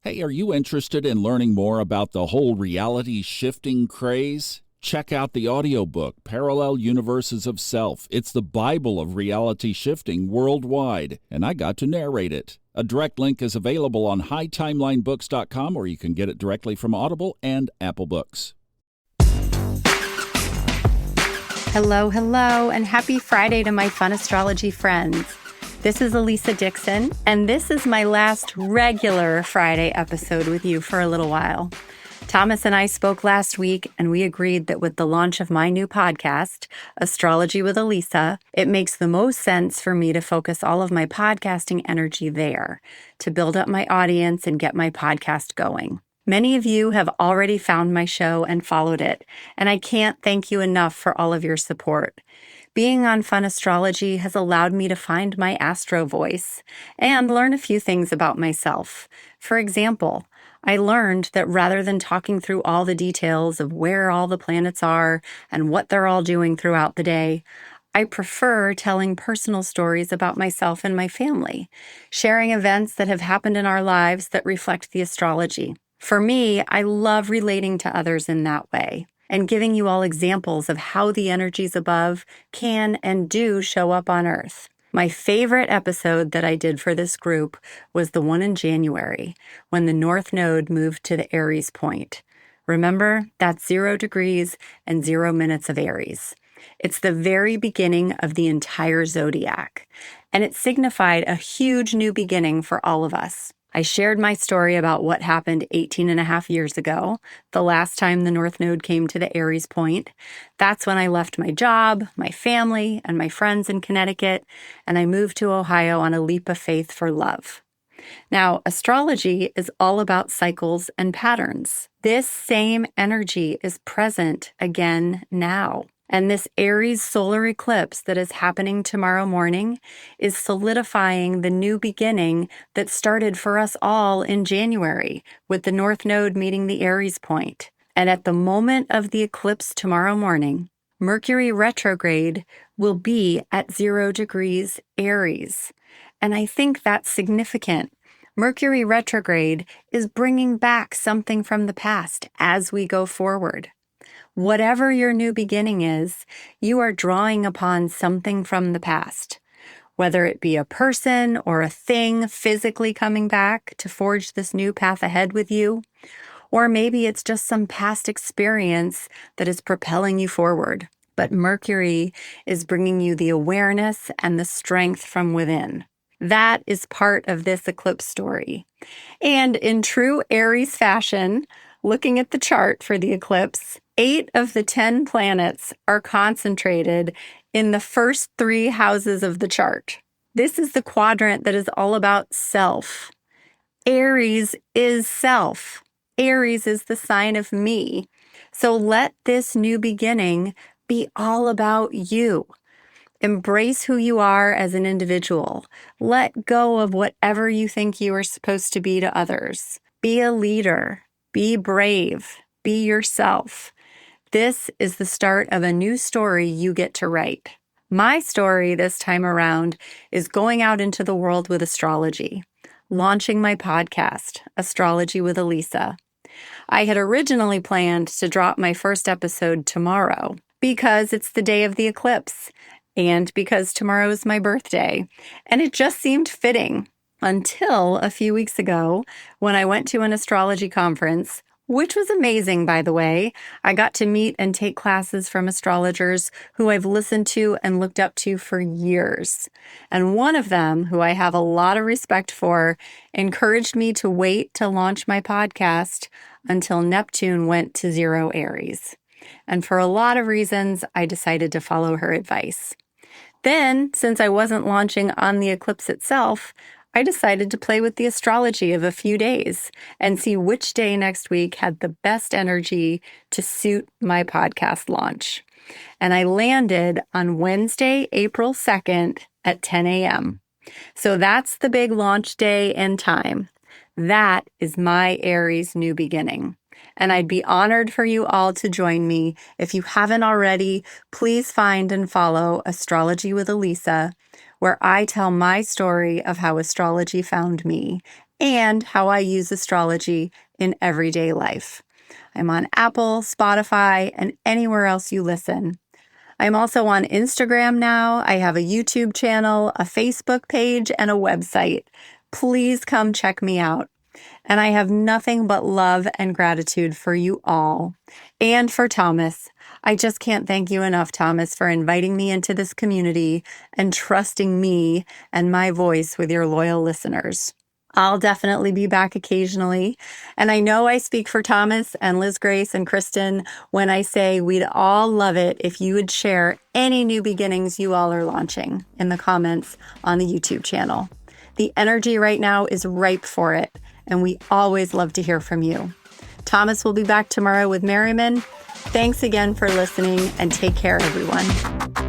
Hey, are you interested in learning more about the whole reality shifting craze? Check out the audiobook, Parallel Universes of Self. It's the Bible of reality shifting worldwide, and I got to narrate it. A direct link is available on hightimelinebooks.com, or you can get it directly from Audible and Apple Books. Hello, and happy Friday to my fun astrology friends. This is Alisa Dixon, and this is my last regular Friday episode with you for a little while. Thomas and I spoke last week, and we agreed that with the launch of my new podcast, Astrology with Alisa, it makes the most sense for me to focus all of my podcasting energy there, to build up my audience and get my podcast going. Many of you have already found my show and followed it, and I can't thank you enough for all of your support. Being on Fun Astrology has allowed me to find my astro voice and learn a few things about myself. For example, I learned that rather than talking through all the details of where all the planets are and what they're all doing throughout the day, I prefer telling personal stories about myself and my family, sharing events that have happened in our lives that reflect the astrology. For me, I love relating to others in that way and giving you all examples of how the energies above can and do show up on Earth. My favorite episode that I did for this group was the one in January, when the North Node moved to the Aries point. Remember, that's 0 degrees and 0 minutes of Aries. It's the very beginning of the entire zodiac, and it signified a huge new beginning for all of us. I shared my story about what happened 18 and a half years ago, the last time the North Node came to the Aries point. That's when I left my job, my family, and my friends in Connecticut, and I moved to Ohio on a leap of faith for love. Now, astrology is all about cycles and patterns. This same energy is present again now. And this Aries solar eclipse that is happening tomorrow morning is solidifying the new beginning that started for us all in January with the North Node meeting the Aries point. And at the moment of the eclipse tomorrow morning, Mercury retrograde will be at 0 degrees Aries. And I think that's significant. Mercury retrograde is bringing back something from the past as we go forward. Whatever your new beginning is, you are drawing upon something from the past, whether it be a person or a thing physically coming back to forge this new path ahead with you, or maybe it's just some past experience that is propelling you forward. But Mercury is bringing you the awareness and the strength from within. That is part of this eclipse story. And in true Aries fashion, looking at the chart for the eclipse, 8 of the 10 planets are concentrated in the first 3 houses of the chart. This is the quadrant that is all about self. Aries is self. Aries is the sign of me. So let this new beginning be all about you. Embrace who you are as an individual. Let go of whatever you think you are supposed to be to others. Be a leader. Be brave. Be yourself. This is the start of a new story you get to write. My story this time around is going out into the world with astrology, launching my podcast, Astrology with Alisa. I had originally planned to drop my first episode tomorrow because it's the day of the eclipse and because tomorrow is my birthday, and it just seemed fitting until a few weeks ago when I went to an astrology conference, which was amazing, by the way. I got to meet and take classes from astrologers who I've listened to and looked up to for years. And one of them, who I have a lot of respect for, encouraged me to wait to launch my podcast until Neptune went to 0 Aries. And for a lot of reasons, I decided to follow her advice. Then, since I wasn't launching on the eclipse itself, I decided to play with the astrology of a few days and see which day next week had the best energy to suit my podcast launch. And I landed on Wednesday, April 2nd at 10 a.m. So that's the big launch day and time. That is my Aries new beginning. And I'd be honored for you all to join me. If you haven't already, please find and follow Astrology with Alisa, where I tell my story of how astrology found me and how I use astrology in everyday life. I'm on Apple, Spotify, and anywhere else you listen. I'm also on Instagram now. I have a YouTube channel, a Facebook page, and a website. Please come check me out. And I have nothing but love and gratitude for you all. And for Thomas. I just can't thank you enough, Thomas, for inviting me into this community and trusting me and my voice with your loyal listeners. I'll definitely be back occasionally. And I know I speak for Thomas and Liz Grace and Kristin when I say we'd all love it if you would share any new beginnings you all are launching in the comments on the YouTube channel. The energy right now is ripe for it, and we always love to hear from you. Thomas will be back tomorrow with Merriman. Thanks again for listening, and take care, everyone.